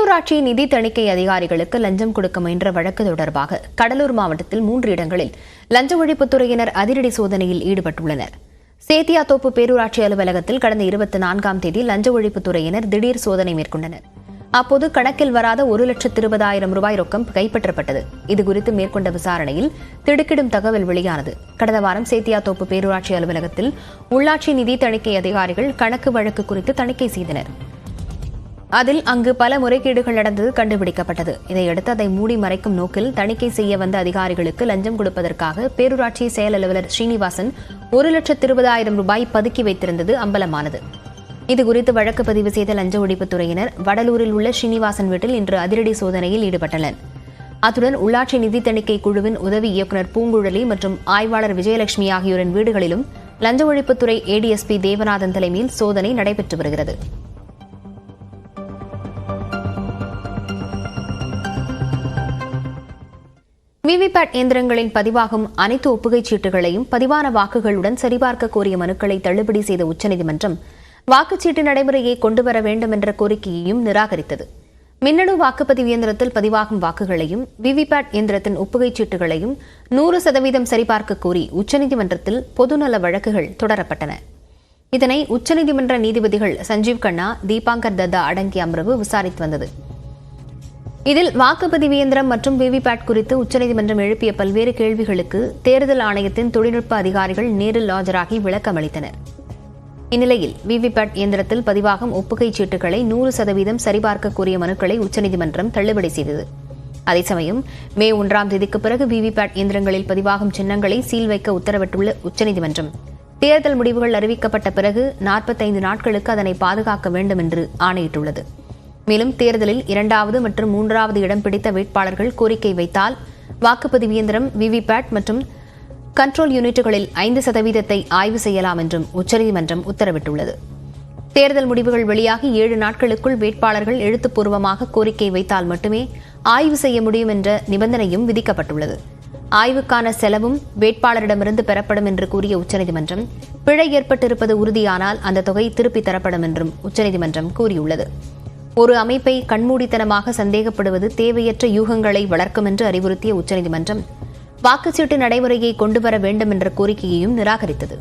பேரூராட்சி நிதி தணிக்கை அதிகாரிகளுக்கு லஞ்சம் கொடுக்க முயன்ற வழக்கு தொடர்பாக கடலூர் மாவட்டத்தில் 3 இடங்களில் லஞ்ச ஒழிப்புத்துறையினர் அதிரடி சோதனையில் ஈடுபட்டுள்ளனர். சேத்தியாத்தோப்பு பேரூராட்சி அலுவலகத்தில் கடந்த 24ஆம் தேதி லஞ்ச ஒழிப்புத்துறையினர் திடீர் சோதனை மேற்கொண்டனர். அப்போது கணக்கில் வராத 1,20,000 ரூபாய் ரொக்கம் கைப்பற்றப்பட்டது. இதுகுறித்து மேற்கொண்ட விசாரணையில் திடுக்கிடும் தகவல் வெளியானது. கடந்த வாரம் சேத்தியாத்தோப்பு பேரூராட்சி அலுவலகத்தில் உள்ளாட்சி நிதி தணிக்கை அதிகாரிகள் கணக்கு வழக்கு குறித்து தணிக்கை செய்தனர். அதில் அங்கு பல முறைகேடுகள் நடந்தது கண்டுபிடிக்கப்பட்டது. இதையடுத்து அதை மூடி மறைக்கும் நோக்கில் தணிக்கை செய்ய வந்த அதிகாரிகளுக்கு லஞ்சம் கொடுப்பதற்காக பேரூராட்சி செயல் அலுவலர் ஸ்ரீனிவாசன் 1,20,000 ரூபாய் பதுக்கி வைத்திருந்தது அம்பலமானது. இதுகுறித்து வழக்கு பதிவு செய்த லஞ்ச ஒழிப்புத்துறையினர் வடலூரில் உள்ள ஸ்ரீனிவாசன் வீட்டில் இன்று அதிரடி சோதனையில் ஈடுபட்டனர். அத்துடன் உள்ளாட்சி நிதி தணிக்கை குழுவின் உதவி இயக்குநர் பூங்குழலி மற்றும் ஆய்வாளர் விஜயலட்சுமி ஆகியோரின் வீடுகளிலும் லஞ்ச ஒழிப்புத்துறை ADSP தேவநாதன் தலைமையில் சோதனை நடைபெற்று வருகிறது. விவிபேட் இயந்திரங்களில் பதிவாகும் அனைத்து ஒப்புகைச் சீட்டுகளையும் பதிவான வாக்குகளுடன் சரிபார்க்க கோரிய மனுக்களை தள்ளுபடி செய்த உச்சநீதிமன்றம் வாக்குச்சீட்டு நடைமுறையை கொண்டுவர வேண்டும் என்ற கோரிக்கையையும் நிராகரித்தது. மின்னணு வாக்குப்பதிவு இயந்திரத்தில் பதிவாகும் வாக்குகளையும் விவிபேட் இயந்திரத்தின் ஒப்புகைச் சீட்டுகளையும் 100% சரிபார்க்க கோரி உச்சநீதிமன்றத்தில் பொதுநல வழக்குகள் தொடரப்பட்டன. இதனை உச்சநீதிமன்ற நீதிபதிகள் சஞ்சீவ் கண்ணா, தீபாங்கர் தத்தா அடங்கிய அமர்வு விசாரித்து வந்தது. இதில் வாக்குப்பதிவு இயந்திரம் மற்றும் விவிபேட் குறித்து உச்சநீதிமன்றம் எழுப்பிய பல்வேறு கேள்விகளுக்கு தேர்தல் ஆணையத்தின் தொழில்நுட்ப அதிகாரிகள் நேரில் ஆஜராகி விளக்கம் அளித்தனர். இந்நிலையில் விவிபேட் இயந்திரத்தில் பதிவாகும் ஒப்புகைச் சீட்டுகளை 100% சரிபார்க்க கோரிய மனுக்களை உச்சநீதிமன்றம் தள்ளுபடி செய்தது. அதேசமயம் மே 1ஆம் தேதிக்கு பிறகு விவிபேட் இயந்திரங்களில் பதிவாகும் சின்னங்களை சீல் வைக்க உத்தரவிட்டுள்ள உச்சநீதிமன்றம் தேர்தல் முடிவுகள் அறிவிக்கப்பட்ட பிறகு 45 நாட்களுக்கு அதனை பாதுகாக்க வேண்டும் என்று ஆணையிட்டுள்ளது. மேலும் தேர்தலில் 2வது மற்றும் 3வது இடம் பிடித்த வேட்பாளர்கள் கோரிக்கை வைத்தால் வாக்குப்பதிவு இயந்திரம், விவிபேட் மற்றும் கண்ட்ரோல் யூனிட்டுகளில் 5% ஆய்வு செய்யலாம் என்றும் உச்சநீதிமன்றம் உத்தரவிட்டுள்ளது. தேர்தல் முடிவுகள் வெளியாகி 7 நாட்களுக்குள் வேட்பாளர்கள் எழுத்துப்பூர்வமாக கோரிக்கை வைத்தால் மட்டுமே ஆய்வு செய்ய முடியும் என்ற நிபந்தனையும் விதிக்கப்பட்டுள்ளது. ஆய்வுக்கான செலவும் வேட்பாளரிடமிருந்து பெறப்படும் என்று கூறிய உச்சநீதிமன்றம் பிழை ஏற்பட்டிருப்பது உறுதியானால் அந்த தொகை திருப்பித் தரப்படும் என்றும் உச்சநீதிமன்றம் கூறியுள்ளது. ஒரு அமைப்பை கண்மூடித்தனமாக சந்தேகப்படுவது தேவையற்ற யூகங்களை வளர்க்கும் என்று அறிவுறுத்திய உச்சநீதிமன்றம் வாக்குச்சீட்டு நடைமுறையை கொண்டுவர வேண்டும் என்ற கோரிக்கையையும் நிராகரித்தது.